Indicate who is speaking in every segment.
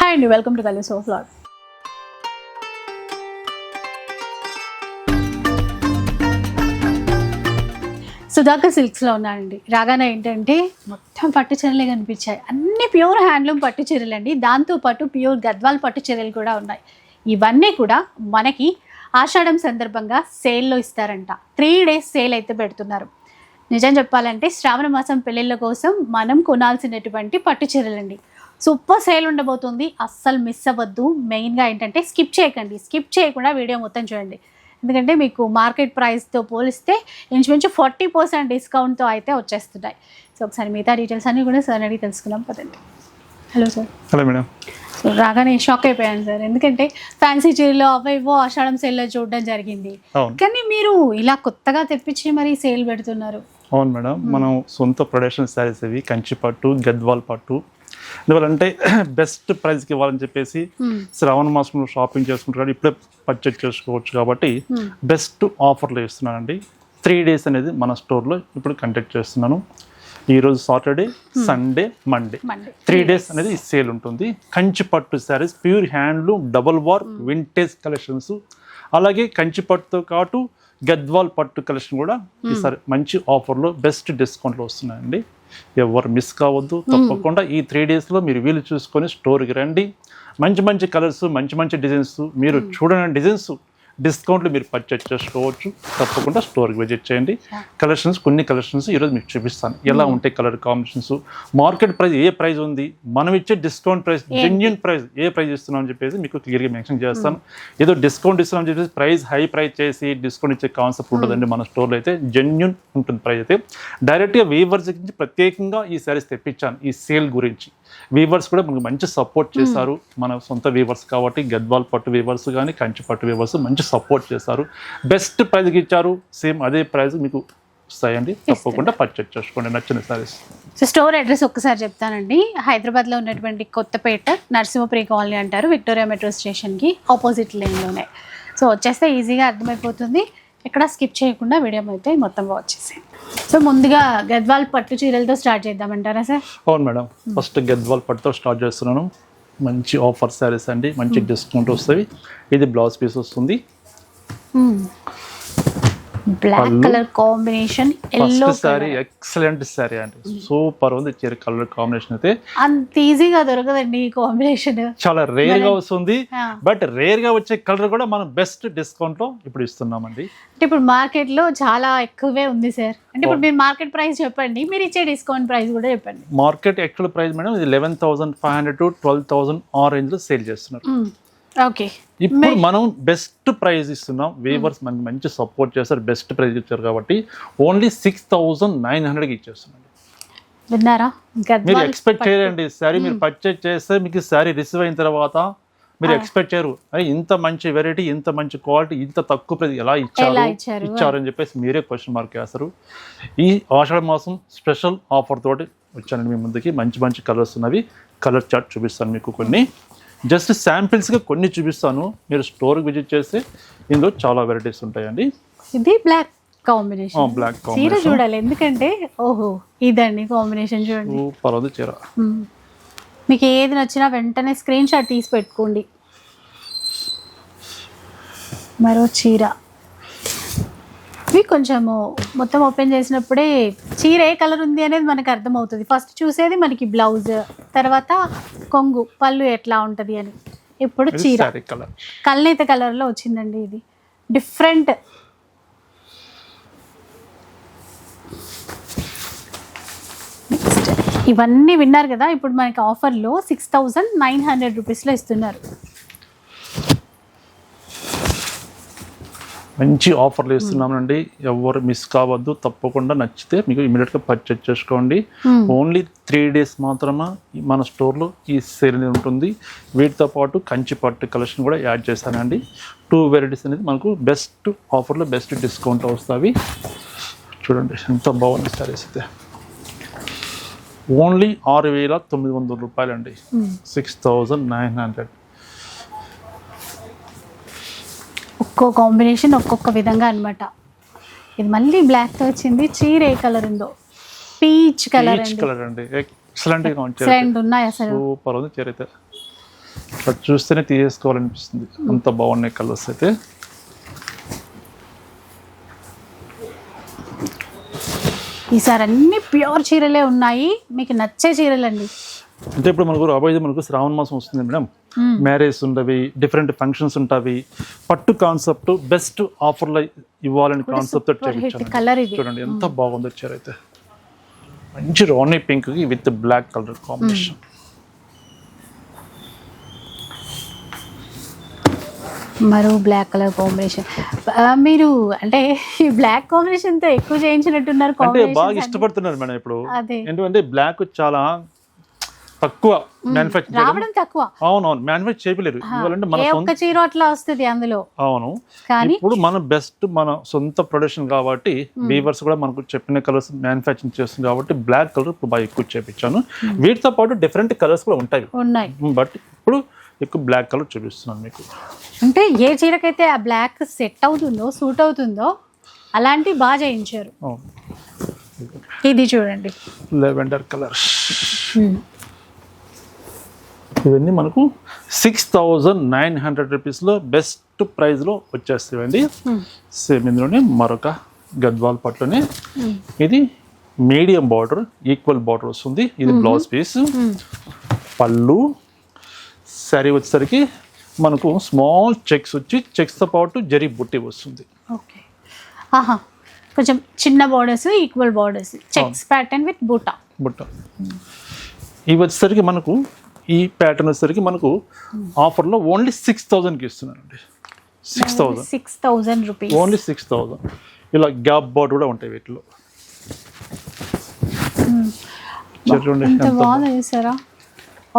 Speaker 1: Hi అండి, welcome to colours of vlog. Sudhakar సిల్క్స్లో ఉన్నానండి. రాగానే ఏంటంటే మొత్తం పట్టు చీరలే కనిపించాయి. అన్ని ప్యూర్ హ్యాండ్లూమ్ పట్టు చీరలు అండి. దాంతోపాటు ప్యూర్ గద్వాల్ పట్టు చీరలు కూడా ఉన్నాయి. ఇవన్నీ కూడా మనకి ఆషాఢం సందర్భంగా సేల్లో ఇస్తారంట. 3 days సేల్ అయితే పెడుతున్నారు. నిజం చెప్పాలంటే శ్రావణ మాసం పెళ్ళిళ్ళ కోసం మనం కొనాల్సినటువంటి పట్టు చీరలండి. సూపర్ సేల్ ఉండబోతుంది, అస్సలు మిస్ అవ్వద్దు. మెయిన్గా ఏంటంటే స్కిప్ చేయకండి, స్కిప్ చేయకుండా వీడియో మొత్తం చూడండి. ఎందుకంటే మీకు మార్కెట్ ప్రైస్తో పోలిస్తే ఇంచుమించు 40% డిస్కౌంట్తో అయితే వచ్చేస్తున్నాయి. సో ఒకసారి మిగతా డీటెయిల్స్ అన్నీ కూడా సార్ అడిగి తెలుసుకుందాం పదండి. Hello sir.
Speaker 2: Hello madam.
Speaker 1: So రాగానే షాక్ అయిపోయాను సార్, ఎందుకంటే ఫ్యాన్సీ చీరలు అవేవో ఆషాఢం సేల్లో చూడడం జరిగింది, కానీ మీరు ఇలా కొత్తగా తెప్పించి మరి సేల్ పెడుతున్నారు.
Speaker 2: అవును మేడం, మనం సొంత ప్రొడక్షన్ శారీస్ ఇవి, కంచి పట్టు, గద్వాల్ పట్టు. ఎందువల్లంటే బెస్ట్ ప్రైస్కి ఇవ్వాలని చెప్పేసి శ్రావణ మాసంలో షాపింగ్ చేసుకుంటారు, ఇప్పుడే పర్చేజ్ చేసుకోవచ్చు కాబట్టి బెస్ట్ ఆఫర్లో ఇస్తున్నానండి. 3 days అనేది మన స్టోర్లో ఇప్పుడు కండక్ట్ చేస్తున్నాను. ఈరోజు సాటర్డే, సండే, మండే 3 days అనేది సేల్ ఉంటుంది. కంచి పట్టు saris, pure handloom, double war, vintage collections, అలాగే కంచి పట్టుతో పాటు గద్వాల్ పట్టు కలెక్షన్ కూడా ఈసారి మంచి ఆఫర్లో బెస్ట్ డిస్కౌంట్లో వస్తున్నాయండి. ఎవరు మిస్ కావద్దు. తప్పకుండా ఈ 3 daysలో మీరు వీలు చూసుకొని స్టోర్కి రండి. మంచి మంచి కలర్స్, మంచి మంచి డిజైన్స్, మీరు చూడని డిజైన్స్ డిస్కౌంట్లు మీరు పర్చేజ్ చేసుకోవచ్చు. తప్పకుండా స్టోర్కి విజిట్ చేయండి. కొన్ని కలెక్షన్స్ ఈరోజు మీకు చూపిస్తాను. ఎలా ఉంటాయి కలర్ కాంబినేషన్స్, మార్కెట్ ప్రైస్ ఏ ప్రైస్ ఉంది, మనం ఇచ్చే డిస్కౌంట్ ప్రైస్, జెన్యూన్ ప్రైస్ ఏ ప్రైస్ ఇస్తున్నాం అని చెప్పేసి మీకు క్లియర్గా మెన్షన్ చేస్తాను. ఏదో డిస్కౌంట్ ఇస్తున్నాం అని చెప్పేసి ప్రైస్ హై ప్రైస్ చేసి డిస్కౌంట్ ఇచ్చే కాన్సెప్ట్ ఉంటుందండి. మన స్టోర్లో అయితే జెన్యూన్ ఉంటుంది ప్రైస్ అయితే. డైరెక్ట్గా వీవర్స్ నుంచి ప్రత్యేకంగా ఈ శారీస్ తెప్పించాను ఈ సేల్ గురించి. వీవర్స్ కూడా మనకు మంచి సపోర్ట్ చేశారు. మన సొంత వీవర్స్ కాబట్టి గద్వాల్ పట్టు వీవర్స్ కానీ కంచి పట్టు వీవర్స్ మంచి సపోర్ట్ చేశారు. బెస్ట్ ప్రైస్కి ఇచ్చారు. సేమ్ అదే ప్రైస్ మీకు వస్తాయండి. తప్పకుండా పర్చేజ్ చేసుకోండి నచ్చిన సారీస్.
Speaker 1: సో స్టోర్ అడ్రస్ ఒక్కసారి చెప్తానండి. హైదరాబాద్లో ఉన్నటువంటి కొత్తపేట నరసింహపురి కాలనీ అంటారు, విక్టోరియా మెట్రో స్టేషన్కి ఆపోజిట్ లైన్లోనే. సో వచ్చేస్తే ఈజీగా అర్థమైపోతుంది. ఎక్కడ స్కిప్ చేయకుండా వీడియో అయితే మొత్తం వచ్చేసాయి. సో ముందుగా గద్వాల్ పట్టు చీరలతో స్టార్ట్ చేద్దామంటారా సార్?
Speaker 2: అవును మేడం, ఫస్ట్ గద్వాల్ పట్టుతో స్టార్ట్ చేస్తున్నాను. మంచి ఆఫర్ శారీస్ అండి, మంచి డిస్కౌంట్ వస్తుంది. ఇది బ్లౌజ్ పీస్ వస్తుంది,
Speaker 1: black colour combination, yellow
Speaker 2: saree, excellent saree అండి, సూపర్ ఉంది. కలర్ కాంబినేషన్ అయితే
Speaker 1: అంత ఈజీగా దొరకదండి. ఈ కాంబినేషన్ చాలా
Speaker 2: రేర్ గా వస్తుంది, బట్ రేర్ గా వచ్చే కలర్ కూడా మనం బెస్ట్ డిస్కౌంట్ లో ఇప్పుడు ఇస్తున్నామండి.
Speaker 1: అంటే ఇప్పుడు మార్కెట్ లో చాలా ఎక్కువే ఉంది సార్. అంటే ఇప్పుడు మీరు మార్కెట్ ప్రైస్ చెప్పండి, మీరు ఇచ్చే డిస్కౌంట్ ప్రైస్ కూడా చెప్పండి.
Speaker 2: మార్కెట్ యాక్చువల్ ప్రైస్ మేడం ఇది 11,500 to 12,000 ఆ రేంజ్ లో సేల్ చేస్తున్నారు.
Speaker 1: ఓకే,
Speaker 2: ఇప్పుడు మనం బెస్ట్ ప్రైస్ ఇస్తున్నాం. వీవర్స్ మనకి మంచి సపోర్ట్ చేస్తారు, బెస్ట్ ప్రైస్ ఇచ్చారు కాబట్టి ఓన్లీ 6,900కి ఇచ్చేస్తున్నాం.
Speaker 1: విన్నారా?
Speaker 2: మీరు ఎక్స్పెక్ట్ చేయరండి శారీ, మీరు పర్చేజ్ చేస్తే మీకు శారీ రిసీవ్ అయిన తర్వాత మీరు ఎక్స్పెక్ట్ చేయరు, అరే ఇంత మంచి వెరైటీ, ఇంత మంచి క్వాలిటీ, ఇంత తక్కువ ప్రైస్ ఎలా ఇచ్చారు అని చెప్పేసి మీరే క్వశ్చన్ మార్క్ చేస్తారు. ఈ ఆషాఢ మాసం స్పెషల్ ఆఫర్ తోటి వచ్చానండి మీ ముందుకి. మంచి మంచి కలర్స్ ఉన్నవి, కలర్ చార్ట్ చూపిస్తాను మీకు. కొన్ని జస్ట్ శాంపిల్స్గా కొన్ని చూపిస్తాను, మీరు స్టోర్కి విజిట్ చేస్తే ఇందులో చాలా వెరైటీస్ ఉంటాయండి.
Speaker 1: ఇది బ్లాక్ కాంబినేషన్,
Speaker 2: బ్లాక్
Speaker 1: చీర
Speaker 2: కాంబినేషన్
Speaker 1: చూడాలి, ఎందుకంటే ఓహో ఇదండి కాంబినేషన్ చూడండి.
Speaker 2: సూపర్ ఉంది చీర.
Speaker 1: మీకు ఏది నచ్చినా వెంటనే స్క్రీన్ షాట్ తీసి పెట్టుకోండి. మరో చీర, ఇవి కొంచెము మొత్తం ఓపెన్ చేసినప్పుడే చీర ఏ కలర్ ఉంది అనేది మనకు అర్థమవుతుంది. ఫస్ట్ చూసేది మనకి బ్లౌజ్, తర్వాత కొంగు, పళ్ళు ఎట్లా ఉంటుంది అని. ఇప్పుడు చీర కల్నేత కలర్లో వచ్చిందండి. ఇది డిఫరెంట్. నెక్స్ట్ ఇవన్నీ విన్నారు కదా, ఇప్పుడు మనకి ఆఫర్లో 6,900 రూపీస్లో ఇస్తున్నారు.
Speaker 2: మంచి ఆఫర్లు ఇస్తున్నామండి, ఎవరు మిస్ కావద్దు. తప్పకుండా నచ్చితే మీకు ఇమీడియట్గా పర్చేజ్ చేసుకోండి. ఓన్లీ 3 days మాత్రమే మన స్టోర్లో ఈ సేల్ ఉంటుంది. వీటితో పాటు కంచి పట్టు కలెక్షన్ కూడా యాడ్ చేశానండి. 2 వెరైటీస్ అనేది మనకు బెస్ట్ ఆఫర్లో బెస్ట్ డిస్కౌంట్ వస్తాయి. చూడండి ఎంత బాగుంది సారీస్ అయితే. ఓన్లీ 6,900 రూపాయలండి, 6,900.
Speaker 1: ఒక్కో కాంబినేషన్ ఒక్కొక్క విధంగా అనమాట. ఇది మళ్ళీ బ్లాక్తో వచ్చింది. చీర ఏ కలర్ ఉందో, పీచ్ కలర్ అండి.
Speaker 2: ఎక్సలెంట్ గా ఉంది.
Speaker 1: ఉన్నాయి అసలు.
Speaker 2: సూపర్ ఉంది చీర అయితే. అట్లా చూస్తేనే తీసేసుకోవాలనిపిస్తుంది, అంత బాగున్నాయి కలర్స్ అయితే.
Speaker 1: ఈసారి అన్ని ప్యూర్ చీరలే ఉన్నాయి, మీకు నచ్చే చీరలండి.
Speaker 2: అంటే ఇప్పుడు మనకు రాబోయేది మనకు శ్రావణ మాసం వస్తుంది మేడం, మ్యారేజ్ ఉండవి, డిఫరెంట్ ఫంక్షన్స్ ఉంటాయి, పట్టు కాన్సెప్ట్ బెస్ట్ ఆఫర్లో ఇవ్వాలని కాన్సెప్ట్
Speaker 1: కలర్ ఇది
Speaker 2: చూడండి ఎంత బాగుంది వచ్చారు అయితే. మంచి rani pink with black colour combination.
Speaker 1: మరో బ్లాక్ కలర్ కాంబినేషన్. మీరు అంటే ఈ బ్లాక్ కాంబినేషన్ తో ఎక్కువ చేయించినట్టున్నారు.
Speaker 2: అంటే బాగా ఇష్టపడుతున్నారు మేడం ఇప్పుడు,
Speaker 1: అదే
Speaker 2: ఎందుకంటే బ్లాక్ చాలా తక్కువ మ్యానుఫ్యాక్చర్
Speaker 1: రావడం తక్కువ.
Speaker 2: అవునవును, మ్యానుఫ్యాక్చర్ చేయలేరు.
Speaker 1: ఏ ఒక్క చీర అట్లా వస్తుంది అందులో.
Speaker 2: అవును,
Speaker 1: కానీ
Speaker 2: ఇప్పుడు మన బెస్ట్ మన సొంత ప్రొడక్షన్ కాబట్టి వీవర్స్ కూడా మనకు చెప్పిన కలర్స్ మ్యానుఫ్యాక్చరింగ్ చేస్తుంది కాబట్టి బ్లాక్ కలర్ ఇప్పుడు బాగా ఎక్కువ చేపించాను. వీటితో పాటు డిఫరెంట్ కలర్స్ కూడా ఉంటాయి, బట్ ఇప్పుడు ఎక్కువ బ్లాక్ కలర్ చూపిస్తున్నాను మీకు.
Speaker 1: అంటే ఏ చీరకైతే ఆ బ్లాక్ సెట్ అవుతుందో సూట్ అవుతుందో అలాంటి బాగా చేయించారు. ఇది చూడండి
Speaker 2: లెవెండర్ కలర్. ఇవన్నీ మనకు 6,900 రూపీస్లో బెస్ట్ ప్రైస్లో వచ్చేస్తాయండి. సేమ్ ఇందులోనే మరొక గద్వాల్ పట్టులోనే ఇది మీడియం బార్డర్, ఈక్వల్ బార్డర్ వస్తుంది. ఇది బ్లౌజ్ పీస్, పళ్ళు. శారీ వచ్చేసరికి మనకు స్మాల్ చెక్స్ వచ్చి చెక్స్తో పాటు జరీ బుట్టి వస్తుంది.
Speaker 1: ఓకే, ఆహా, కొంచెం చిన్న borders, equal borders, checks pattern with బుట్ట.
Speaker 2: ఇవి వచ్చేసరికి మనకు ఈ ప్యాటర్న్ వచ్చేసరికి మనకు ఆఫర్లో ఓన్లీ 6,000కి ఇస్తున్నానండి.
Speaker 1: 6,000 rupees,
Speaker 2: only 6,000. ఇలా గ్యాప్ బార్డర్ కూడా ఉంటాయి వీటిలో. చూడండి
Speaker 1: ఎంత బాగుంది చూసారా,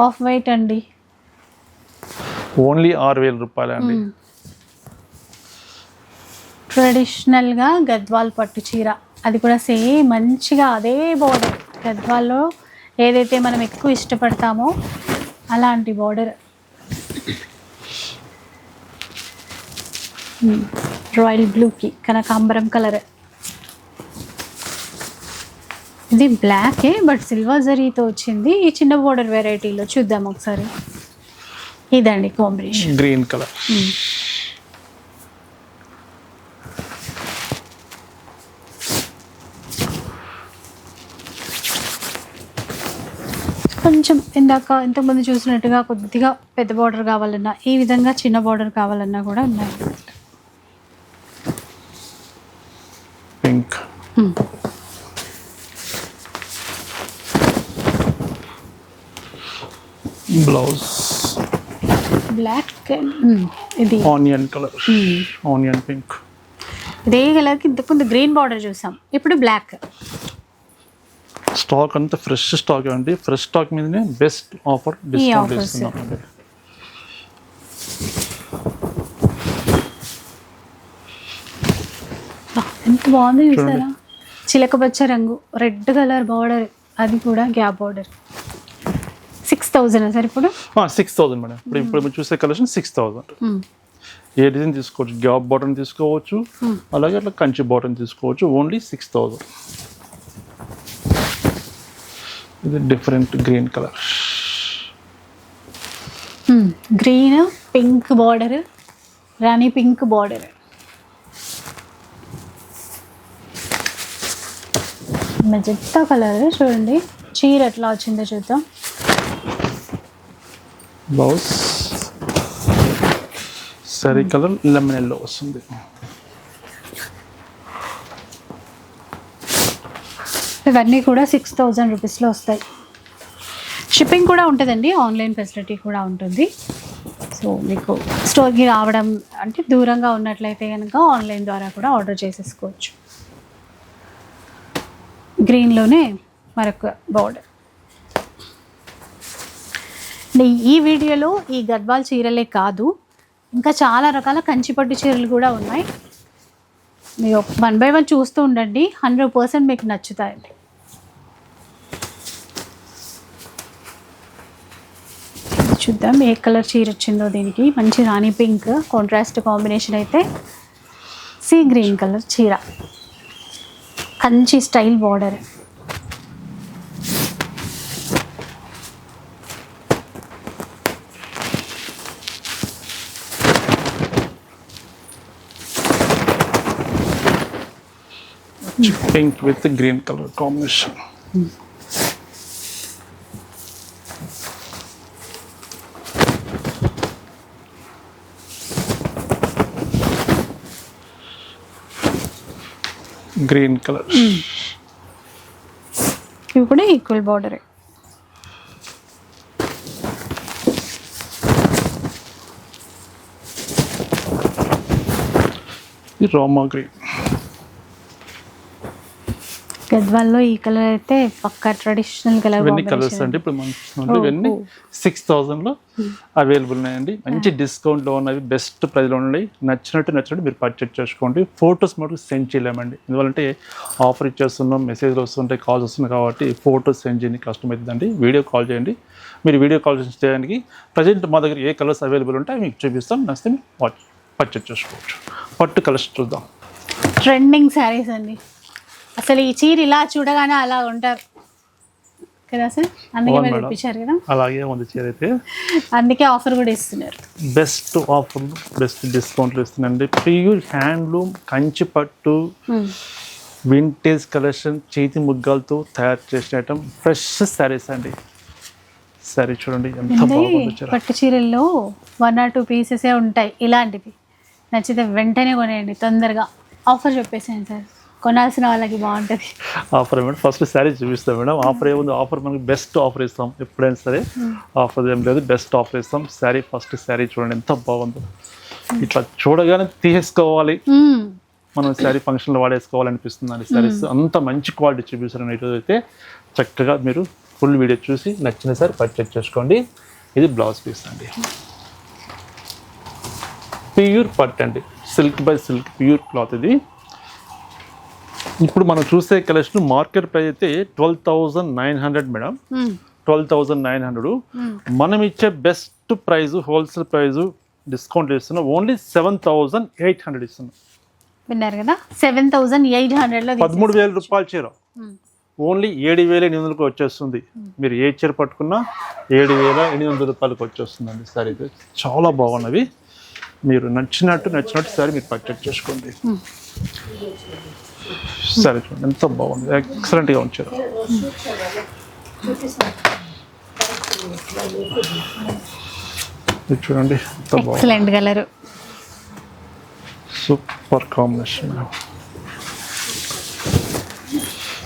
Speaker 1: ఆఫ్ వైట్ అండి,
Speaker 2: ఓన్లీ 6,000 రూపాయలు అండి.
Speaker 1: ట్రెడిషనల్గా గద్వాల్ పట్టు చీర, అది కూడా సేమ్ మంచిగా అదే బార్డర్, గద్వాల్లో ఏదైతే మనం ఎక్కువ ఇష్టపడతామో అలాంటి బార్డర్. రాయల్ బ్లూకి కనకాంబరం కలర్. ఇది బ్లాకే బట్ సిల్వర్ జరీతో వచ్చింది. ఈ చిన్న బార్డర్ వెరైటీలో చూద్దాం ఒకసారి. ఇదండి కాంబినేషన్,
Speaker 2: గ్రీన్ కలర్.
Speaker 1: కొంచెం ఇంతకుముందు చూసినట్టుగా కొద్దిగా పెద్ద బార్డర్ కావాలన్నా, ఈ విధంగా చిన్న బార్డర్ కావాలన్నా కూడా ఉన్నాయి.
Speaker 2: పింక్, బ్లౌజ్
Speaker 1: బ్లాక్, ఇది
Speaker 2: ఆనియన్ కలర్, ఆనియన్ పింక్.
Speaker 1: ఇదే కలర్కి ఇంతకుముందు గ్రీన్ బార్డర్ చూసాం, ఇప్పుడు బ్లాక్.
Speaker 2: స్టాక్ అంతా ఫ్రెష్ స్టాక్ అండి, ఫ్రెష్ స్టాక్ మీదనే బెస్ట్ ఆఫర్ డిస్కౌంట్ ఇస్తున్నాం అండి.
Speaker 1: ఎంత బాగుంది చూసారా, చిలకపచ్చ రంగు, రెడ్ కలర్ బార్డర్, అది కూడా గ్యాప్ బార్డర్. 6,000 సార్ ఇప్పుడు.
Speaker 2: 6,000 మేడం. ఇప్పుడు చూసే కలెక్షన్ 6,000. ఏ డిజైన్ తీసుకోవచ్చు, గ్యాప్ బాటన్ తీసుకోవచ్చు, అలాగే అట్లా కంచి బాటన్ తీసుకోవచ్చు. ఓన్లీ 6,000. ఇది different green colour,
Speaker 1: green pink border, rani pink border. Magenta colour చూడండి, చీర ఎట్లా వచ్చిందో చూద్దాం.
Speaker 2: Blouse sari colour lemon yellow వస్తుంది.
Speaker 1: ఇవన్నీ కూడా 6,000 రూపీస్లో వస్తాయి. షిప్పింగ్ కూడా ఉంటుందండి, ఆన్లైన్ ఫెసిలిటీ కూడా ఉంటుంది. సో మీకు స్టోర్కి రావడం అంటే దూరంగా ఉన్నట్లయితే కనుక ఆన్లైన్ ద్వారా కూడా ఆర్డర్ చేసేసుకోవచ్చు. గ్రీన్లోనే మరొక బార్డర్. ఈ వీడియోలో ఈ గద్వాల్ చీరలే కాదు, ఇంకా చాలా రకాల కంచిపట్టు చీరలు కూడా ఉన్నాయి. మీరు 1 by 1 చూస్తూ ఉండండి, 100% మీకు నచ్చుతాయండి. చూద్దాం ఏ కలర్ చీర వచ్చిందో. దీనికి మంచి రాణి పింక్ కాంట్రాస్ట్ కాంబినేషన్ అయితే సీ గ్రీన్ కలర్ చీర, Kanchi style border.
Speaker 2: Pink with green colour combination. Green colour.
Speaker 1: ఇవి కూడా ఈక్వల్ బార్డర్.
Speaker 2: రోమా గ్రీన్.
Speaker 1: గద్వాల్లో ఈ కలర్ అయితే పక్కా ట్రెడిషనల్ కలర్.
Speaker 2: ఇవన్నీ కలర్స్ అండి ఇప్పుడు మనం చూస్తున్నాం. ఇవన్నీ 6,000లో అవైలబుల్ ఉన్నాయండి. మంచి డిస్కౌంట్లో ఉన్నవి, బెస్ట్ ప్రైస్లో ఉన్నాయి. నచ్చినట్టు మీరు పర్చేజ్ చేసుకోండి. ఫొటోస్ మటుకు సెండ్ చేయలేమండి, ఎందుకంటే ఆఫర్ ఇచ్చేస్తున్నాం, మెసేజ్లు వస్తుంటాయి, కాల్స్ వస్తున్నాయి కాబట్టి ఫొటోస్ సెండ్ చేయడానికి కష్టం అవుతుందండి. వీడియో కాల్ చేయండి. మీరు వీడియో కాల్ చేయడానికి ప్రజెంట్ మా దగ్గర ఏ కలర్స్ అవైలబుల్ ఉంటాయో మీకు చూపిస్తాం. నచ్చితే మీరు పర్చేజ్ చేసుకోవచ్చు. పట్టు కలర్స్ చూద్దాం.
Speaker 1: ట్రెండింగ్ శారీస్ అండి. అసలు ఈ చీర ఇలా చూడగానే అలా ఉంటారు కదా సార్, అందుకే మీరు ఇప్పించారు కదా.
Speaker 2: అలాగే ఉంది చీర అయితే,
Speaker 1: అందుకే ఆఫర్ కూడా ఇస్తున్నారు.
Speaker 2: బెస్ట్ ఆఫర్, బెస్ట్ డిస్కౌంట్లు ఇస్తున్నాండి. ప్యూర్ హ్యాండ్లూమ్ కంచి పట్టు వింటేజ్ కలెక్షన్, చేతి ముగ్గాలతో తయారు చేసిన ఐటమ్, ఫ్రెష్ శారీస్ అండి. శారీ చూడండి ఎంత బాగుంది.
Speaker 1: పట్టు చీరల్లో 1 or 2 పీసెసే ఉంటాయి ఇలాంటివి. నచ్చితే వెంటనే కొనేయండి తొందరగా. ఆఫర్ చెప్పేసాను సార్, కొనాల్సిన వాళ్ళకి బాగుంటుంది
Speaker 2: ఆఫర్. మేడం ఫస్ట్ శారీ చూపిస్తాం మేడం. ఆఫర్ ఏముంది, ఆఫర్ మనకి బెస్ట్ ఆఫర్ ఇస్తాం ఎప్పుడైనా సరే. ఆఫర్ ఏం లేదు, బెస్ట్ ఆఫర్ ఇస్తాం. శారీ ఫస్ట్ శారీ చూడండి ఎంత బాగుందో. ఇట్లా చూడగానే తీసేసుకోవాలి, మనం శారీ ఫంక్షన్లో వాడేసుకోవాలనిపిస్తుంది అండి. శారీస్ అంత మంచి క్వాలిటీ చూపిస్తారని ఈరోజు అయితే. చక్కగా మీరు ఫుల్ వీడియో చూసి నచ్చిన సారీ పర్చేజ్ చేసుకోండి. ఇది బ్లౌజ్ పీస్ అండి, ప్యూర్ పట్టు అండి, silk by silk pure cloth ఇది. ఇప్పుడు మనం చూసే కలెక్షన్ మార్కెట్ ప్రైస్ అయితే 12,900 మేడం. 12,900. మనం ఇచ్చే best price, wholesale price discount ఇస్తున్నాం, ఓన్లీ 7,800 ఇస్తున్నాం.
Speaker 1: విన్నారు కదా, 7,800లో
Speaker 2: 13,000 రూపాయల చీర ఓన్లీ 7,800కి వచ్చేస్తుంది. మీరు ఏ చీర పట్టుకున్నా 7,800 రూపాయలకు వచ్చేస్తుందండి. సారీ అయితే చాలా బాగున్నవి. మీరు నచ్చినట్టు సారీ మీరు పర్చేజ్ చేసుకోండి. సరే చూడండి ఎంత బాగుంది, ఎక్సలెంట్గా ఉంచారు. చూడండి ఎంత బాగుంది,
Speaker 1: ఎక్సలెంట్ కలర్,
Speaker 2: సూపర్ కాంబినేషన్.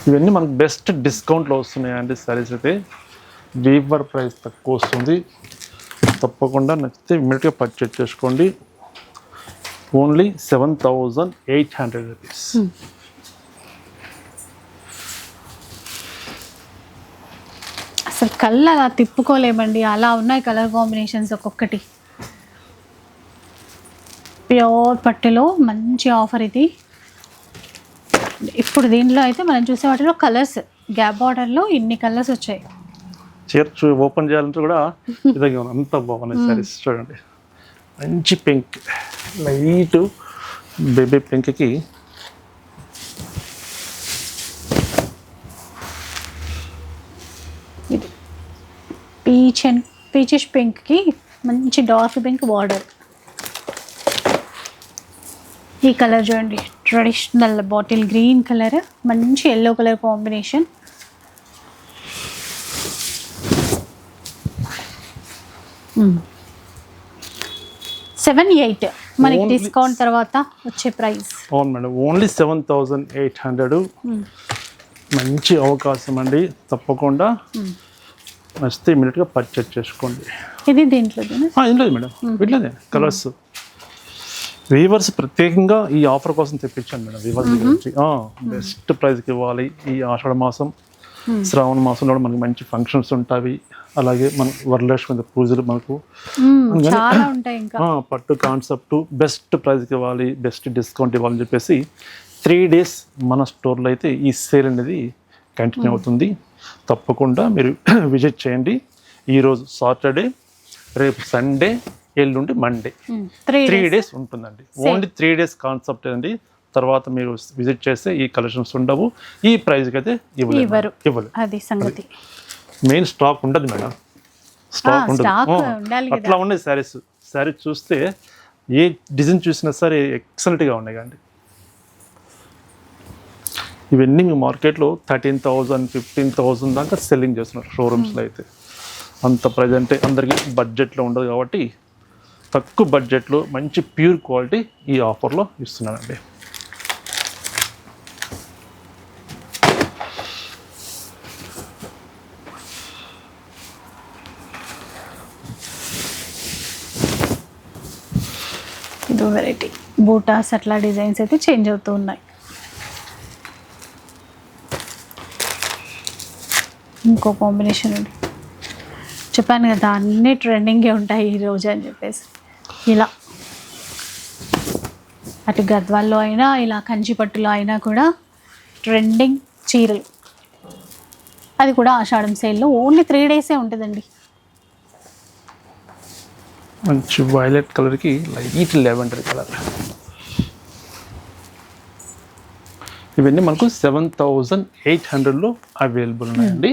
Speaker 2: ఇవన్నీ మనకు బెస్ట్ డిస్కౌంట్లో వస్తున్నాయండి శారీస్ అయితే. వీవర్ ప్రైస్ తక్కువ వస్తుంది. తప్పకుండా నచ్చితే ఇమ్మీడియట్గా పర్చేజ్ చేసుకోండి. Only 7,800 rupees.
Speaker 1: అసలు కళ్ళు అలా తిప్పుకోలేమండి, అలా ఉన్నాయి కలర్ కాంబినేషన్స్ ఒక్కొక్కటి. ప్యూర్ పట్టులో మంచి ఆఫర్ ఇది. ఇప్పుడు దీంట్లో అయితే మనం చూసే వాటిలో కలర్స్, గ్యాప్ బార్డర్లో ఇన్ని కలర్స్ వచ్చాయి.
Speaker 2: చీర ఓపెన్ చేయాలంటే కూడా ఇదిగా అంత బాగున్నాయి శారీస్. చూడండి మంచి పింక్, లైట్ బేబీ పింక్కి
Speaker 1: ఇది పీచిష్ పింక్కి మంచి డార్క్ పింక్ బార్డర్. ఈ కలర్ చూడండి, ట్రెడిషనల్ బాటిల్ గ్రీన్ కలర్, మంచి ఎల్లో కలర్ కాంబినేషన్. $7,800 మనకి డిస్కౌంట్ తర్వాత వచ్చే ప్రైస్.
Speaker 2: అవును మేడం, ఓన్లీ 7,800. మంచి అవకాశం అండి, తప్పకుండా నచ్చితే ఇమీడియట్గా పర్చేజ్ చేసుకోండి.
Speaker 1: ఇది దీంట్లో
Speaker 2: ఇంట్లో మేడం, వీటిలోనే కలర్స్. వీవర్స్ ప్రత్యేకంగా ఈ ఆఫర్ కోసం తెప్పించాను మేడం. వీవర్స్ గురించి బెస్ట్ ప్రైస్కి ఇవ్వాలి. ఈ ఆషాఢ మాసం, శ్రావణ మాసంలో మనకి మంచి ఫంక్షన్స్ ఉంటాయి. అలాగే మన వరలక్ష్మి పూజలు మనకు
Speaker 1: చాలా ఉంటాయి. ఇంకా
Speaker 2: పట్టు కాన్సెప్ట్ బెస్ట్ ప్రైస్కి ఇవ్వాలి, బెస్ట్ డిస్కౌంట్ ఇవ్వాలని చెప్పేసి 3 days మన స్టోర్లో అయితే ఈ సేల్ అనేది కంటిన్యూ అవుతుంది. తప్పకుండా మీరు విజిట్ చేయండి. ఈరోజు సాటర్డే, రేపు సండే, ఎల్లుండి మండే, 3 days ఉంటుందండి. ఓన్లీ 3 days కాన్సెప్ట్ అండి. తర్వాత మీరు విజిట్ చేస్తే ఈ కలెక్షన్స్ ఉండవు, ఈ ప్రైస్కి అయితే ఇవ్వరు.
Speaker 1: అది సంగతి.
Speaker 2: మెయిన్ స్టాక్ ఉండదు మేడం, స్టాక్ ఉండదు. అట్లా ఉన్నాయి శారీస్. శారీ చూస్తే ఏ డిజైన్ చూసినా సరే ఎక్సలెంట్గా ఉన్నాయి. కానీ ఇవన్నీ మీ మార్కెట్లో 13,000 15,000 దాకా సెల్లింగ్ చేస్తున్నారు షోరూమ్స్లో అయితే. అంత ప్రైస్ అంటే అందరికీ బడ్జెట్లో ఉండదు కాబట్టి తక్కువ బడ్జెట్లో మంచి ప్యూర్ క్వాలిటీ ఈ ఆఫర్లో ఇస్తున్నానండి.
Speaker 1: ఇదో వెరైటీ బూటాస్ అట్లా డిజైన్స్ అయితే చేంజ్ అవుతూ ఉన్నాయి. ఇంకో కాంబినేషన్ ఉంది, చెప్పాను కదా అన్ని ట్రెండింగే ఉంటాయి ఈరోజు అని చెప్పేసి. ఇలా అటు గద్వాల్లో అయినా ఇలా కంచిపట్టులో అయినా కూడా ట్రెండింగ్ చీరలు, అది కూడా ఆషాఢం సేల్లో ఓన్లీ 3 డేసే ఉంటుందండి.
Speaker 2: మంచి వైలెట్ కలర్కి లైట్ లెవెండర్ కలర్. ఇవన్నీ మనకు 7,800లో అవైలబుల్ ఉన్నాయండి.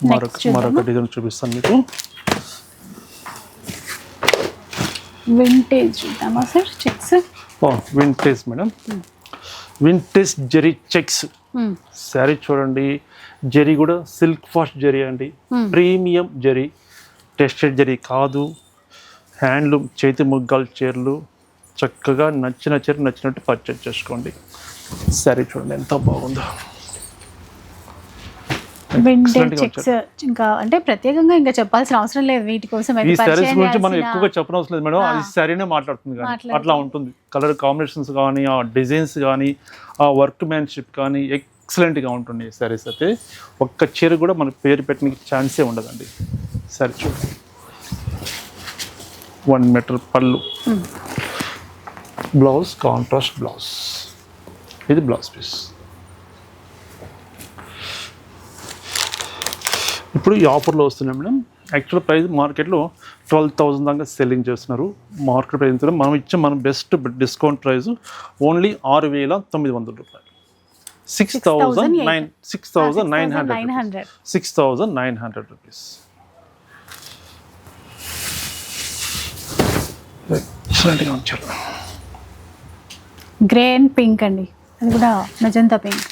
Speaker 2: మరొక డిజైన్ చూపిస్తాను మీకు.
Speaker 1: వింటేజ్ చూద్దామా sir? Checks
Speaker 2: vintage madam, vintage zari checks sari చూడండి. జరీ కూడా సిల్క్ ఫాస్ట్ జరీ అండి, ప్రీమియం జరీ, టెస్టెడ్ జరీ కాదు. హ్యాండ్లూమ్ చేతి ముగ్గాల చీరలు, చక్కగా నచ్చిన చీర నచ్చినట్టు పర్చేజ్ చేసుకోండి. శారీ చూడండి ఎంత బాగుందో.
Speaker 1: వింటేజ్ చెక్స్ ఇంకా అంటే ప్రత్యేకంగా ఇంకా చెప్పాల్సిన అవసరం లేదు వీటి కోసం.
Speaker 2: ఈ శారీస్ గురించి మనం ఎక్కువగా చెప్పనవసరం లేదు మేడం, ఈ శారీనే మాట్లాడుతుంది కానీ అట్లా ఉంటుంది. కలర్ కాంబినేషన్స్ కానీ, ఆ డిజైన్స్ కానీ, ఆ వర్క్ మ్యాన్షిప్ కానీ ఎక్సలెంట్గా ఉంటుంది ఈ శారీస్ అయితే. ఒక్క చీర కూడా మన పేరు పెట్టడానికి ఛాన్సే ఉండదండి. శారీ చూడండి, 1 మీటర్ పళ్ళు, బ్లౌజ్ కాంట్రాస్ట్ బ్లౌజ్, ఇది బ్లౌజ్ పీస్. ఇప్పుడు ఈ ఆఫర్లో వస్తున్నాయి మేడం. యాక్చువల్ ప్రైస్ మార్కెట్లో 12,000 దాకా సెల్లింగ్ చేస్తున్నారు. మార్కెట్ ప్రైస్ మనం ఇచ్చే మన బెస్ట్ డిస్కౌంట్ ప్రైస్ ఓన్లీ 6,900 రూపాయలు. 6,900 రూపీస్. ఎక్సలెంట్గా ఉంచారు.
Speaker 1: గ్రే అండ్ పింక్ అండి, అది కూడా మెజంతా పింక్.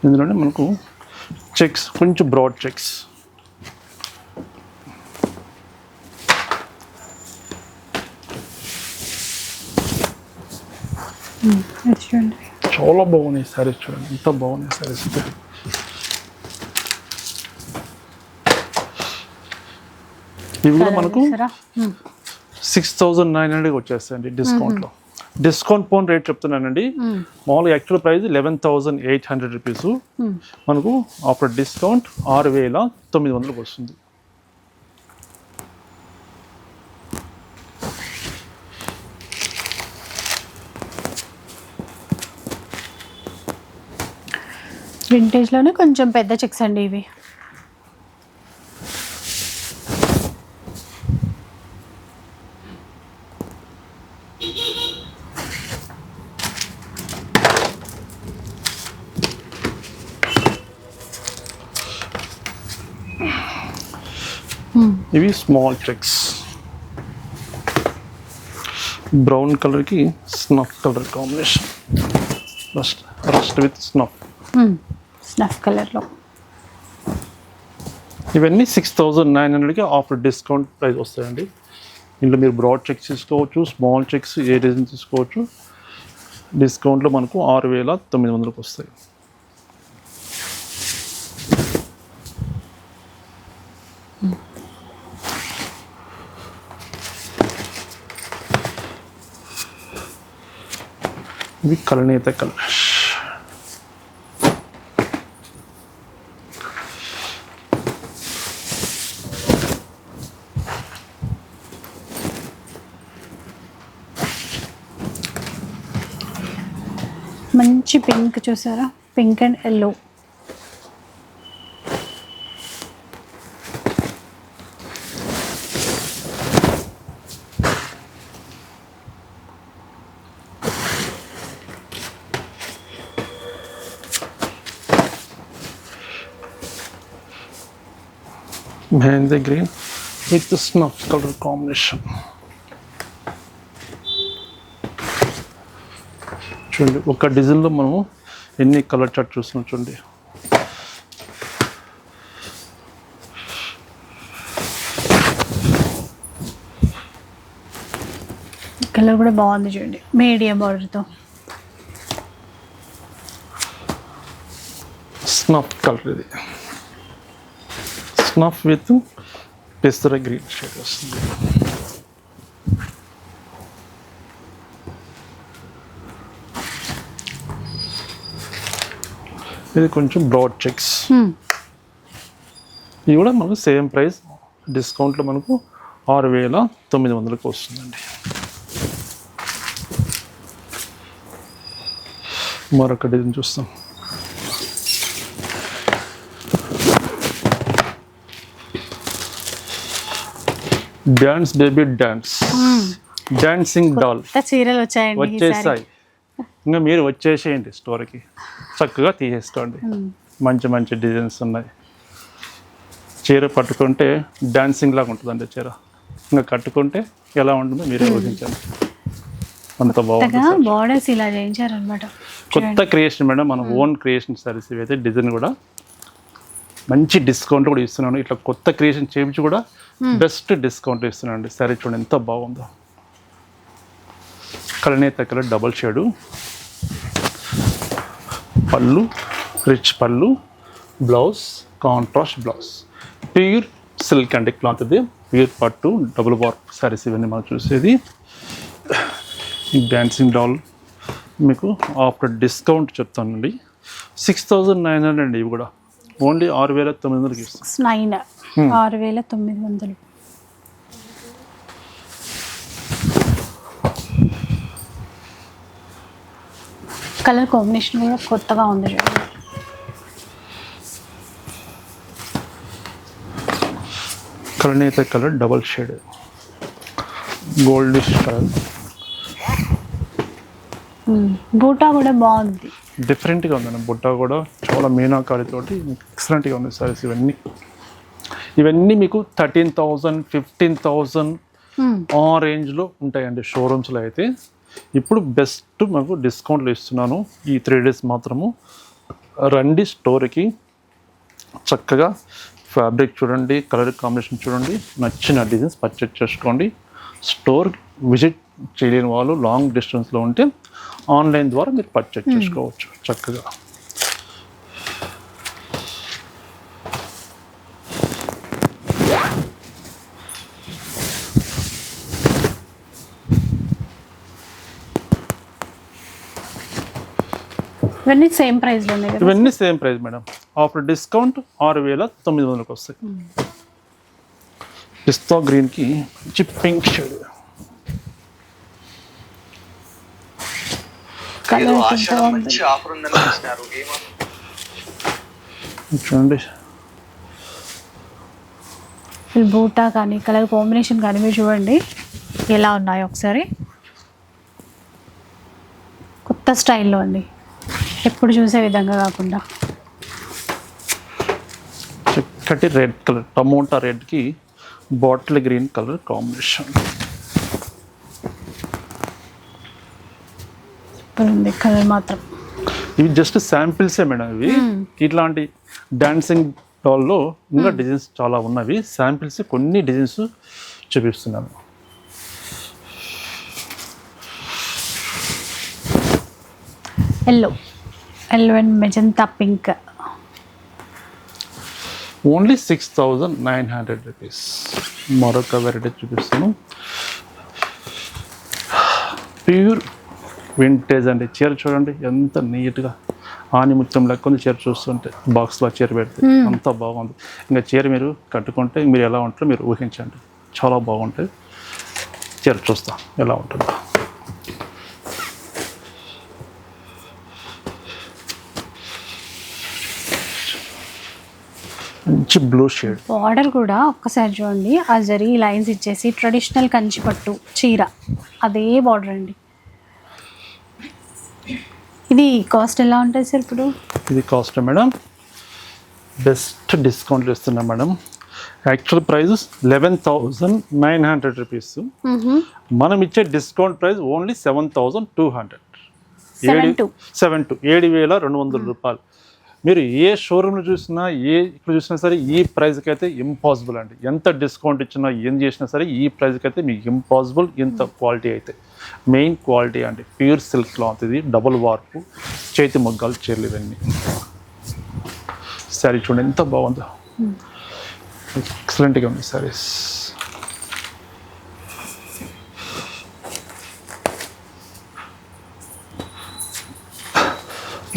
Speaker 2: ఇందులోనే మనకు చెక్స్, కొంచెం బ్రాడ్ చెక్స్.
Speaker 1: చూడండి
Speaker 2: చాలా బాగున్నాయి శారీస్, చూడండి ఎంత బాగున్నాయి శారీస్. ఇవి కూడా మనకు 6,900 వచ్చేస్తాయండి డిస్కౌంట్లో. డిస్కౌంట్ పోన్ రేట్ చెప్తున్నానండి. మామూలుగా యాక్చువల్ ప్రైస్ 11,800 రూపీస్, మనకు ఆఫ్టర్ డిస్కౌంట్ 6,900 వస్తుంది.
Speaker 1: వింటేజ్లోనే కొంచెం పెద్ద చెక్స్ అండి ఇవి.
Speaker 2: ఇవి స్మాల్ చెక్స్, బ్రౌన్ కలర్కి snuff colour combination, rust with snuff
Speaker 1: కలర్లో.
Speaker 2: ఇవన్నీ 6,900కి ఆఫ్టర్ డిస్కౌంట్ ప్రైస్ వస్తాయండి. ఇందులో మీరు బ్రాడ్ చెక్స్ తీసుకోవచ్చు, స్మాల్ చెక్స్ ఏ డిజైన్ తీసుకోవచ్చు. డిస్కౌంట్లో మనకు 6,900కి వస్తాయి. ఇవి కలనేత కలర్.
Speaker 1: మంచి పింక్ చూసారా, pink and yellow.
Speaker 2: Mehendy green with the snuff color combination. చూడండి ఒక డిజైన్లో మనము ఎన్ని కలర్ చార్ట్ చూస్తున్నాం చూడండి.
Speaker 1: కలర్ కూడా బాగుంది చూడండి, మీడియం బార్డర్తో.
Speaker 2: స్నఫ్ కలర్, ఇది స్నఫ్ విత్ పెసర గ్రీన్ షేడ్ వస్తుంది. ఇది కొంచెం బ్రాడ్ చెక్స్. ఇవి కూడా మనకు సేమ్ ప్రైస్, డిస్కౌంట్లో మనకు 6,900కి వస్తుందండి. మరొక డిజైన్ చూస్తాం. Dance baby dance, dancing doll
Speaker 1: చీరలు
Speaker 2: వచ్చేసాయి. ఇంకా మీరు వచ్చేసేయండి స్టోర్కి, చక్కగా తీసేసుకోండి. మంచి మంచి డిజైన్స్ ఉన్నాయి. చీర పట్టుకుంటే డాన్సింగ్ లాగా ఉంటుందండి చీర. ఇంకా కట్టుకుంటే ఎలా ఉంటుందో మీరే ఊహించండి. అంత బాగుంటుంది.
Speaker 1: బోర్డర్స్ ఇలా చేయించారనమాట.
Speaker 2: కొత్త క్రియేషన్ మేడం, మన ఓన్ క్రియేషన్ సారీస్ ఇవి అయితే. డిజైన్ కూడా మంచి డిస్కౌంట్ కూడా ఇస్తున్నాను. ఇట్లా కొత్త క్రియేషన్ చేయించి కూడా బెస్ట్ డిస్కౌంట్ ఇస్తున్నాను. సారీ చూడండి ఎంత బాగుందో. కలనేత కలర్ డబల్ షేడు, పళ్ళు రిచ్ పళ్ళు, blouse contrast blouse. Pure silk అండి క్లాత్, ఇది ప్యూర్ పట్టు డబుల్ బార్ సారీస్ ఇవన్నీ మనం చూసేది. డాన్సింగ్ డాల్ మీకు ఆఫ్టర్ డిస్కౌంట్ చెప్తానండి 6,900 అండి. ఇవి కూడా ఓన్లీ 6,900కి ఇస్తాం.
Speaker 1: 6,900. కలర్ కాంబినేషన్ కూడా కొత్తగా ఉంది చూడండి.
Speaker 2: కలనేత colour double shade, goldish colour.
Speaker 1: బూటా కూడా బాగుంది,
Speaker 2: డిఫరెంట్గా ఉందండి. బుట్ట కూడా చాలా మీనాకారితోటి ఎక్సలెంట్గా ఉంది సారీస్ ఇవన్నీ. ఇవన్నీ మీకు 13,000 15,000 ఆ రేంజ్లో ఉంటాయండి షోరూమ్స్లో అయితే. ఇప్పుడు బెస్ట్ మాకు డిస్కౌంట్లు ఇస్తున్నాను ఈ 3 days మాత్రము. రండి స్టోర్కి, చక్కగా ఫ్యాబ్రిక్ చూడండి, కలర్ కాంబినేషన్ చూడండి, నచ్చిన డిజైన్స్ పర్చేజ్ చేసుకోండి. స్టోర్ విజిట్ చేయలేని వాళ్ళు లాంగ్ డిస్టెన్స్లో ఉంటే ఆన్లైన్ ద్వారా మీరు పర్చేజ్ చేసుకోవచ్చు చక్కగా.
Speaker 1: ఇవన్నీ సేమ్ ప్రైస్లో ఉన్నాయి కదా?
Speaker 2: ఇవన్నీ same price madam. After discount 6,900కి వస్తాయి. పిస్తా గ్రీన్కి మంచి పింక్ షేడ్. చూడండి
Speaker 1: బూటా కానీ కలర్ కాంబినేషన్ కానీ మీరు చూడండి ఎలా ఉన్నాయో ఒకసారి. కొత్త స్టైల్లో అండి, ఎప్పుడు చూసే విధంగా కాకుండా.
Speaker 2: చక్కటి రెడ్ కలర్, టమోటా రెడ్కి బాటిల్ గ్రీన్ కలర్ కాంబినేషన్
Speaker 1: ఉంది. కలర్ మాత్రం
Speaker 2: ఇవి జస్ట్ శాంపిల్సే మేడం. ఇవి ఇట్లాంటి డాన్సింగ్ డాల్లో ఇంకా డిజైన్స్ చాలా ఉన్నవి. శాంపిల్స్ కొన్ని డిజైన్స్ చూపిస్తున్నాను.
Speaker 1: Yellow and magenta pink.
Speaker 2: Only 6,900 rupees. మరొక వెరైటీ చూపిస్తాను. ప్యూర్ వింటేజ్ అండి. చీర చూడండి ఎంత నీట్గా ఆనిముత్యం లెక్క చీర చూస్తుంటే, బాక్స్లో చీర పెడితే అంత బాగుంది. ఇంకా చీర మీరు కట్టుకుంటే మీరు ఎలా ఉంటుందో మీరు ఊహించండి. చాలా బాగుంటుంది. చీర చూస్తాం ఎలా ఉంటుందో. మంచి బ్లూ షేడ్.
Speaker 1: బార్డర్ కూడా ఒక్కసారి చూడండి, ఆ జరీ లైన్స్ ఇచ్చేసి ట్రెడిషనల్ కంచిపట్టు చీర అదే బార్డర్ అండి. ఇది కాస్ట్ ఎలా ఉంటుంది సార్ ఇప్పుడు?
Speaker 2: ఇది కాస్ట్ మేడం బెస్ట్ డిస్కౌంట్ ఇస్తున్నాం మేడం. Actual price 11,900 rupees. మనం ఇచ్చే డిస్కౌంట్ ప్రైస్ ఓన్లీ 7,200. 7,200 మీరు ఏ షోరూమ్లో చూసినా ఇక్కడ చూసినా సరే ఈ ప్రైస్కి అయితే ఇంపాసిబుల్ అండి. ఎంత డిస్కౌంట్ ఇచ్చినా ఏం చేసినా సరే ఈ ప్రైస్కి అయితే మీకు ఇంపాసిబుల్. ఇంత క్వాలిటీ అయితే మెయిన్ క్వాలిటీ అండి. ప్యూర్ సిల్క్ క్లాత్, ఇది డబుల్ వార్పు చేతి మొగ్గాలు చీరలు ఇవన్నీ. శారీ చూడండి ఎంత బాగుందో, ఎక్సలెంట్గా ఉంది శారీస్.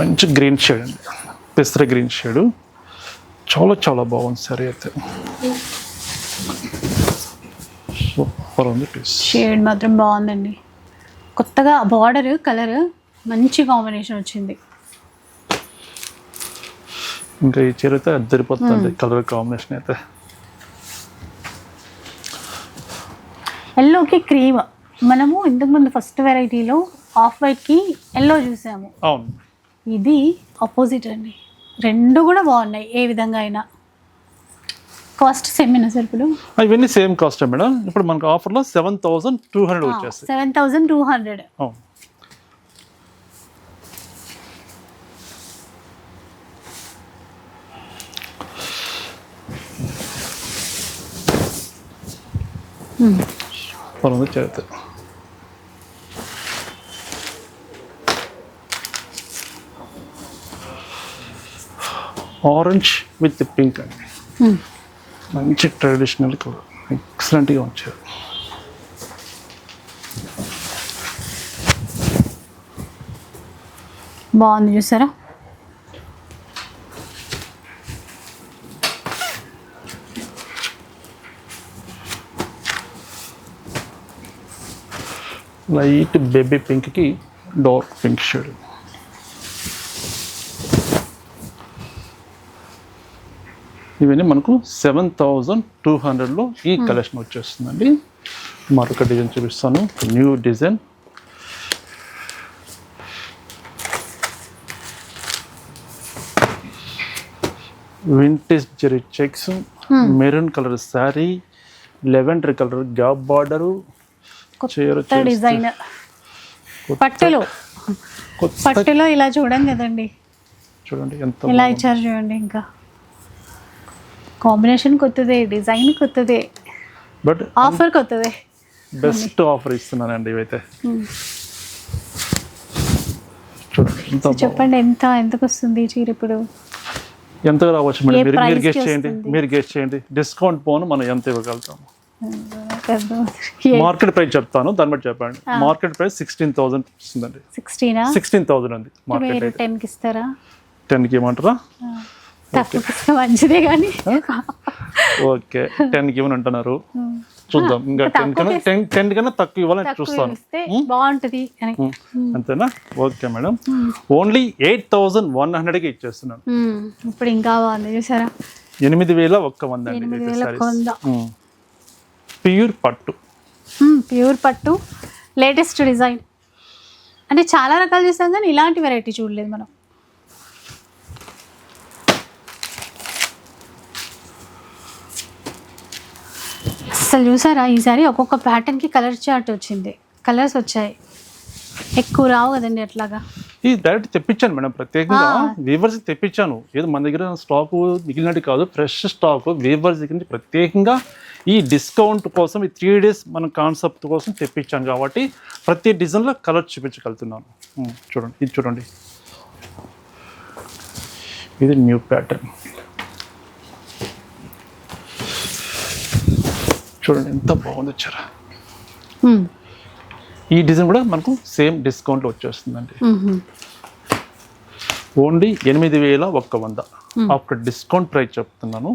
Speaker 2: మంచి గ్రీన్ షేడ్ అండి, పెసర గ్రీన్ షేడు, చాలా చాలా బాగుంది సారీ అయితే. సూపర్ ఉంది పీస్.
Speaker 1: షేడ్ మాత్రం బాగుందండి, కొత్తగా బార్డర్ కలర్ మంచి కాంబినేషన్ వచ్చింది.
Speaker 2: ఇంకా ఈ చీర అయితే అద్దరిపోతుంది కలర్ కాంబినేషన్ అయితే.
Speaker 1: ఎల్లోకి క్రీమ్, మనము ఇంతకుముందు ఫస్ట్ వెరైటీలో ఆఫ్ వైట్కి ఎల్లో చూసాము.
Speaker 2: అవును,
Speaker 1: ఇది ఆపోజిట్ అండి. రెండు కూడా బాగున్నాయి ఏ విధంగా అయినా. కాస్ట్ సేమ్ అయినా సార్ ఇప్పుడు?
Speaker 2: ఇవన్నీ సేమ్ కాస్ట్ మేడం. ఇప్పుడు మనకు ఆఫర్లో 7,200 వచ్చేస్తాయి.
Speaker 1: 7,200.
Speaker 2: అవును. పర్వాలేదు చేస్తే ఆరెంజ్ విత్ పింక్ అండి, మంచి ట్రెడిషనల్ కలర్, ఎక్సలెంట్గా ఉంచారు.
Speaker 1: బాగుంది చూసారా.
Speaker 2: లైట్ బేబీ పింక్కి డార్క్ పింక్ షేడ్. ఇవన్నీ మనకు 7,200లో ఈ కలెక్షన్ వచ్చేస్తుందండి. మరొక డిజైన్ చూపిస్తాను, new design. Vintage zari checks, maroon colour sari, lavender colour gap border,
Speaker 1: design పట్టులో ఇలా చూడండి కదండి.
Speaker 2: చూడండి ఎంత
Speaker 1: ఇలా ఇచ్చారు చూడండి. ఇంకా కాంబినేషన్ కొత్తదే, డిజైన్ కొత్తదే,
Speaker 2: బట్
Speaker 1: ఆఫర్ కొత్తదే.
Speaker 2: బెస్ట్ ఆఫర్ ఇస్తున్నానండి ఇవైతే. చూడండి ఎంత
Speaker 1: చెప్పండి ఎంతకు వస్తుంది చీర ఇప్పుడు?
Speaker 2: ఎంతగా రావచ్చు మేడం? మీరు గెస్ట్ చేయండి, మీరు గెస్ట్ చేయండి. డిస్కౌంట్ పోను మనం ఎంత ఇవ్వగలుగుతాము? మార్కెట్ ప్రైస్ చెప్తాను, దాన్ని బట్టి చెప్పండి. మార్కెట్ ప్రైస్ 16,000 వస్తుందండి. 16,000 ఉంది మార్కెట్.
Speaker 1: 10కి ఇస్తారా?
Speaker 2: 10కి ఇవ్వమంటారా?
Speaker 1: మంచిదే కానీ
Speaker 2: ఓకే, 10కి ఇవ్వని అంటున్నారు. చూద్దాం, ఇంకా 10 కన్నా తక్కువ ఇవ్వాలని చూస్తాను.
Speaker 1: బాగుంటది
Speaker 2: అంతేనా? ఓకే మేడం, ఓన్లీ 8,100కి ఇచ్చేస్తున్నాను.
Speaker 1: ఇప్పుడు ఇంకా బాగుంది చూసారా.
Speaker 2: 8,100 అండి. ప్యూర్ పట్టు,
Speaker 1: ప్యూర్ పట్టు, లేటెస్ట్ డిజైన్. అంటే చాలా రకాలు చూసాం కానీ ఇలాంటి వెరైటీ చూడలేదు మనం. అసలు చూసారా ఈసారి ఒక్కొక్క ప్యాటర్న్కి కలర్ చార్ట్ వచ్చింది, కలర్స్ వచ్చాయి. ఎక్కువ రావు కదండి అట్లాగా.
Speaker 2: ఈ డైరెక్ట్ తెప్పించాను మేడం, ప్రత్యేకంగా వీవర్స్ తెప్పించాను. ఏదో మన దగ్గర స్టాక్ మిగిలినట్టు కాదు, ఫ్రెష్ స్టాక్ వీవర్స్ దగ్గర నుంచి ప్రత్యేకంగా ఈ డిస్కౌంట్ కోసం, ఈ 3 days మన కాన్సెప్ట్ కోసం తెప్పించాను. కాబట్టి ప్రతి డిజైన్లో కలర్ చూపించగలుగుతున్నాను. చూడండి, ఇది చూడండి, ఇది న్యూ ప్యాటర్న్. చూడండి ఎంత బాగుంది వచ్చారా. ఈ డిజైన్ కూడా మనకు సేమ్ డిస్కౌంట్లో వచ్చేస్తుందండి. ఓన్లీ 8,100 ఆఫ్టర్ డిస్కౌంట్ ప్రైస్ చెప్తున్నాను.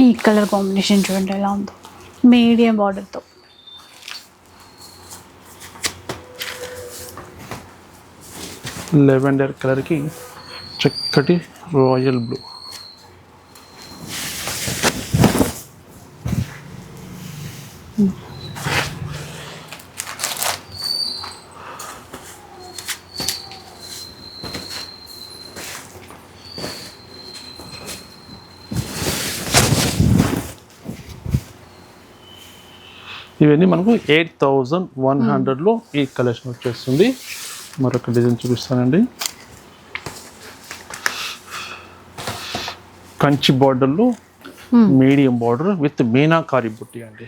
Speaker 1: ఈ కలర్ కాంబినేషన్ చూడండి ఎలా ఉందో, మీడియం బార్డర్తో.
Speaker 2: లెవెండర్ కలర్కి చక్కటి రాయల్ బ్లూ. ఇవన్నీ మనకు 8100లో ఈ కలెక్షన్ వచ్చేస్తుంది. మరొక డిజైన్ చూపిస్తానండి. కంచి బార్డర్లో మీడియం బార్డర్ విత్ మీనాకారి బుట్టి అండి.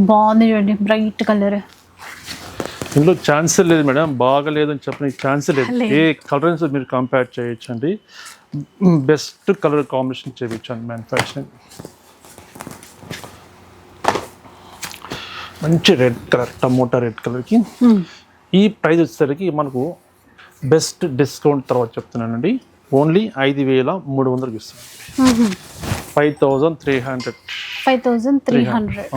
Speaker 1: బాగుంది చూడండి, బ్రైట్ కలర్.
Speaker 2: ఇందులో ఛాన్స్ లేదు మేడం, బాగా లేదని చెప్పడానికి ఛాన్స్ లేదు. ఏ కలర్స్ మీరు కంపేర్ చేయొచ్చు అండి. బెస్ట్ కలర్ కాంబినేషన్ చేయించండి మ్యానుఫ్యాక్చరింగ్. మంచి రెడ్ కలర్, టమోటా రెడ్ కలర్కి ఈ ప్రైస్ వచ్చేసరికి మనకు బెస్ట్ డిస్కౌంట్ తర్వాత చెప్తున్నానండి. ఓన్లీ 5300కి ఇస్తాను. 5300.
Speaker 1: 5300.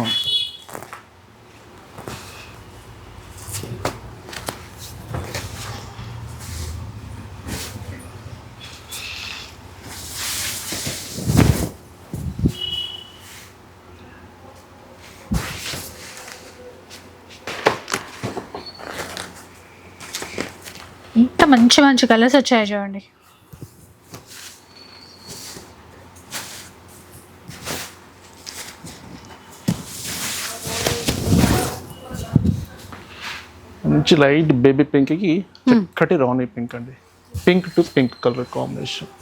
Speaker 1: ఇంత మంచి మంచి కలర్స్ వచ్చాయి చూడండి.
Speaker 2: మంచి లైట్ బేబీ పింక్కి చక్కటి రాణి పింక్ అండి. Pink to pink colour combination.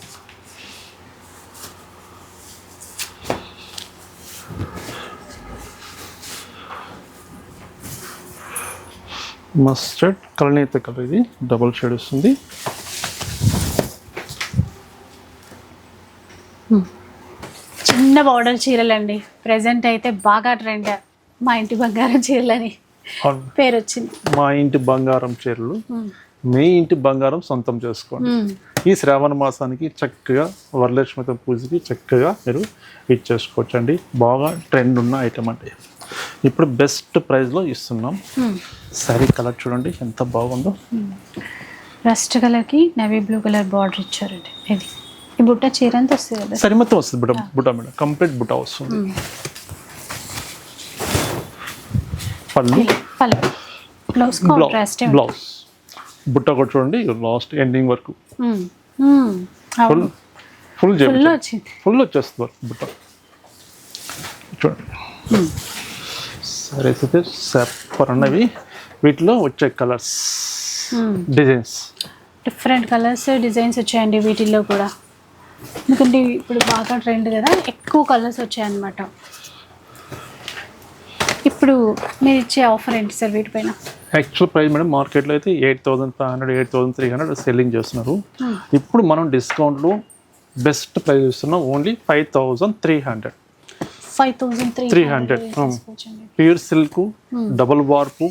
Speaker 2: Mustard కలనేత కలర్, ఇది డబుల్ షేడ్ వస్తుంది.
Speaker 1: చిన్న బార్డర్ చీరలండి. ప్రెసెంట్ అయితే బాగా ట్రెండ్ మా ఇంటి బంగారం చీరలని పేరు వచ్చింది.
Speaker 2: మా ఇంటి బంగారం చీరలు మీ ఇంటి బంగారం సొంతం చేసుకోండి. ఈ శ్రావణ మాసానికి చక్కగా వరలక్ష్మి పూజకి చక్కగా మీరు ఇచ్చేసుకోవచ్చు అండి. బాగా ట్రెండ్ ఉన్న ఐటమ్ అండి. ఇప్పుడు బెస్ట్ ప్రైస్లో ఇస్తున్నాం. సారీ కలర్ చూడండి ఎంత బాగుందో.
Speaker 1: రస్ట్ కలర్కి నేవీ బ్లూ కలర్ బార్డర్ ఇచ్చారండి. ఇది ఈ బుట్ట చీర అంతా వస్తుంది కదా,
Speaker 2: సరి మొత్తం వస్తుంది. బుట్ట మేడం కంప్లీట్ బుట్ట వస్తుంది. పళ్ళు,
Speaker 1: బ్లౌజ్ కాంట్రాస్ట్.
Speaker 2: బ్లౌజ్ బుట్ట కూడా చూడండి లాస్ట్ ఎండింగ్ వరకు ఫుల్ ఫుల్ వచ్చేస్తుంది వర్క్ బుట్ట చూడండి. సారీస్ అయితే సూపర్ అన్నవి. వీటిలో వచ్చే colours, designs,
Speaker 1: different colours, designs వచ్చాయండి వీటిల్లో కూడా. ఎందుకంటే ఇప్పుడు బాగా ట్రెండ్ కదా, ఎక్కువ కలర్స్ వచ్చాయన్నమాట. ఇప్పుడు మీరు ఇచ్చే ఆఫర్ ఏంటి సార్ వీటిపైన?
Speaker 2: యాక్చువల్ ప్రైస్ మేడం మార్కెట్లో అయితే 8500, 8300 సెల్లింగ్ చేస్తున్నారు. ఇప్పుడు మనం డిస్కౌంట్లో బెస్ట్ ప్రైస్ ఇస్తున్నాం. ఓన్లీ 5300.
Speaker 1: 5300.
Speaker 2: ప్యూర్ సిల్క్, డబుల్ వార్పు,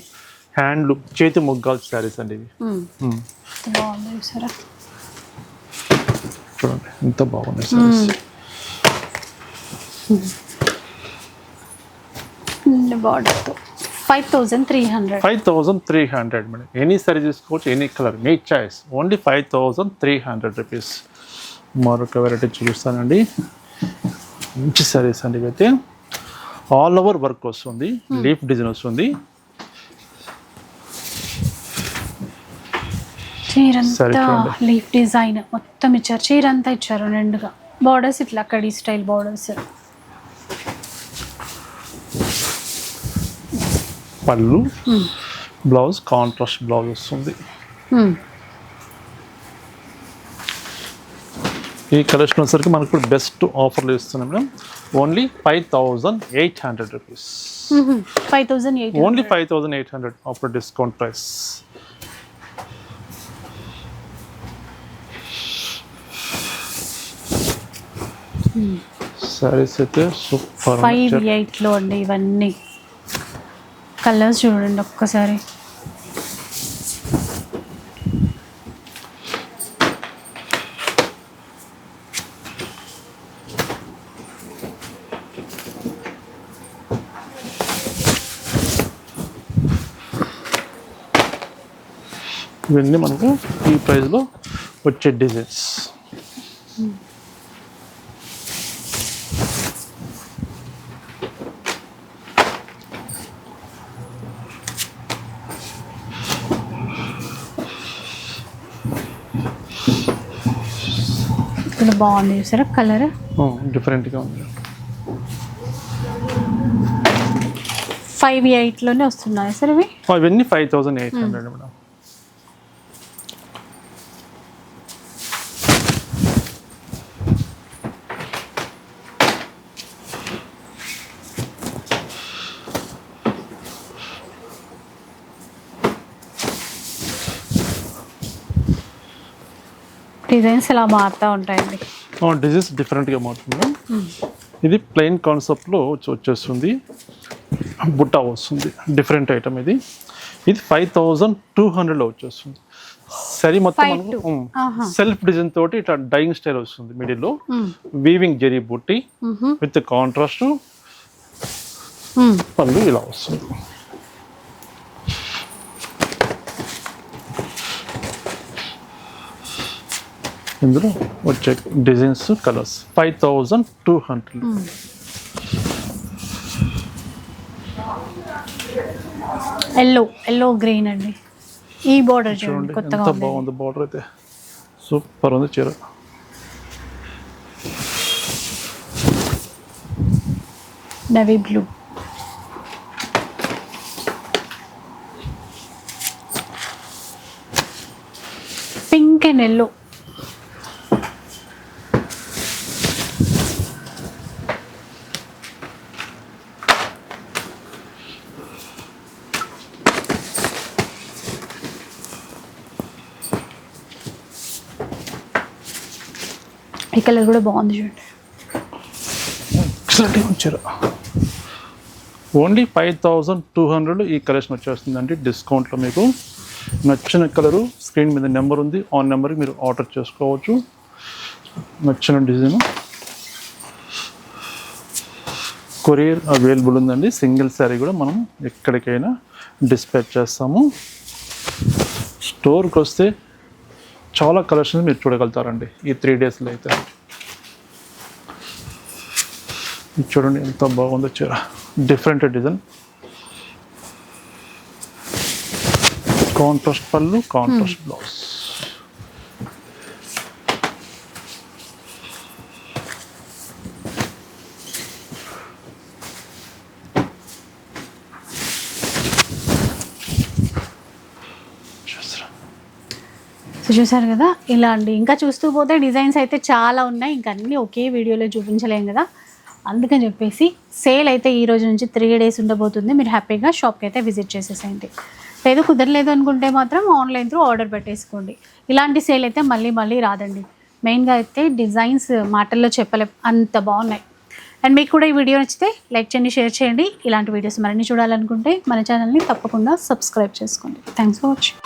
Speaker 2: హ్యాండ్లూమ్, చేతి ముగ్గాల్ శారీస్ అండి ఇవి.
Speaker 1: బాగుంది సార్,
Speaker 2: చూడండి ఎంత బాగున్నాయి శారీస్.
Speaker 1: బార్డర్తో 5300.
Speaker 2: 5300 మేడం. ఎనీ సారీ తీసుకోవచ్చు, ఎనీ కలర్, మీ చాయిస్. Only 5300 rupees. మరొక వెరైటీ చూపిస్తానండి. మంచి సారీస్ అండి. ఇవైతే ఆల్ ఓవర్ వర్క్ వస్తుంది, లీఫ్ డిజైన్ వస్తుంది.
Speaker 1: చీరంతా లీఫ్ డిజైన్ మొత్తం ఇచ్చారు. చీరంతా ఇచ్చారు నిండుగా. బార్డర్స్ ఇట్లా కడీ స్టైల్ బార్డర్స్.
Speaker 2: పళ్ళు, బ్లౌజ్ కాంట్రాస్ట్ బ్లౌజ్ వస్తుంది. ఈ కలెక్షన్ వచ్చేసరికి మనకు ఇప్పుడు బెస్ట్ ఆఫర్లు ఇస్తున్నాం madam. Only 5800 rupees.
Speaker 1: 5800.
Speaker 2: Only 5800 offer discount price. Saris అయితే సూపర్.
Speaker 1: 58లో అండి ఇవన్నీ. కలర్స్ చూడండి ఒక్కసారి.
Speaker 2: ఇవన్నీ మనకు ఈ ప్రైస్లో వచ్చే డిజైన్స్.
Speaker 1: ఇక్కడ బాగుంది చూసారా కలర్,
Speaker 2: డిఫరెంట్గా ఉంది.
Speaker 1: 5,800లోనే వస్తున్నాయి సార్ ఇవి.
Speaker 2: ఇవన్నీ 5,800 మేడం.
Speaker 1: డిజైన్స్ ఇలా మారుతూ ఉంటాయండి.
Speaker 2: డిజైన్స్ డిఫరెంట్గా మారుతుంది మేడం. ఇది ప్లెయిన్ కాన్సెప్ట్లో వచ్చేస్తుంది, బుట్ట వస్తుంది, డిఫరెంట్ ఐటమ్ ఇది. ఇది 5,200లో వచ్చేస్తుంది. సరే మొత్తం మనకు సెల్ఫ్ డిజైన్ తోటి ఇట్లా డైయింగ్ స్టైల్ వస్తుంది. మిడిల్లో వీవింగ్ జరీ బుట్టి విత్ కాంట్రాస్ట్ పళ్ళు ఇలా వస్తుంది. ఇందులో వచ్చే డిజైన్స్ కలర్స్ 5,200.
Speaker 1: ఎల్లో గ్రీన్ అండి. ఈ బోర్డర్ చూడండి కొత్తగా
Speaker 2: ఎంత బాగుంది. బోర్డర్ అయితే సూపర్ ఉంది చీర.
Speaker 1: Navy blue, pink and yellow. ఈ కలర్ కూడా బాగుంది చూడండి.
Speaker 2: ఎక్సలెంట్గా వచ్చారు. ఓన్లీ 5,200 ఈ కలెక్షన్ వచ్చేస్తుందండి డిస్కౌంట్లో. మీకు నచ్చిన కలరు స్క్రీన్ మీద నెంబర్ ఉంది, ఆ నెంబర్కి మీరు ఆర్డర్ చేసుకోవచ్చు. నచ్చిన డిజైన్ కొరియర్ అవైలబుల్ ఉందండి. సింగిల్ శారీ కూడా మనం ఎక్కడికైనా డిస్పాచ్ చేస్తాము. స్టోర్కి వస్తే చాలా కలెక్షన్స్ మీరు చూడగలుగుతారండి ఈ 3 డేస్లో అయితే. ఇది చూడండి ఎంత బాగుందో చీర, డిఫరెంట్ డిజైన్, కాంట్రాస్ట్ పళ్ళు, కాంట్రాస్ట్ బ్లౌజ్.
Speaker 1: చూసారు కదా ఇలా అండి. ఇంకా చూస్తూ పోతే డిజైన్స్ అయితే చాలా ఉన్నాయి, ఇంకా అన్నీ ఒకే వీడియోలో చూపించలేం కదా. అందుకని చెప్పేసి సేల్ అయితే ఈ రోజు నుంచి 3 డేస్ ఉండబోతుంది. మీరు హ్యాపీగా షాప్కి అయితే విజిట్ చేసేసేయండి. లేదు కుదరలేదు అనుకుంటే మాత్రం ఆన్లైన్ త్రూ ఆర్డర్ పెట్టేసుకోండి. ఇలాంటి సేల్ అయితే మళ్ళీ రాదండి. మెయిన్గా అయితే డిజైన్స్ మాటల్లో చెప్పలేం, అంత బాగున్నాయి. అండ్ మీకు కూడా ఈ వీడియో నచ్చితే లైక్ చేయండి, షేర్ చేయండి. ఇలాంటి వీడియోస్ మరిన్ని చూడాలనుకుంటే మన ఛానల్ని తప్పకుండా సబ్స్క్రైబ్ చేసుకోండి. Thanks for watching.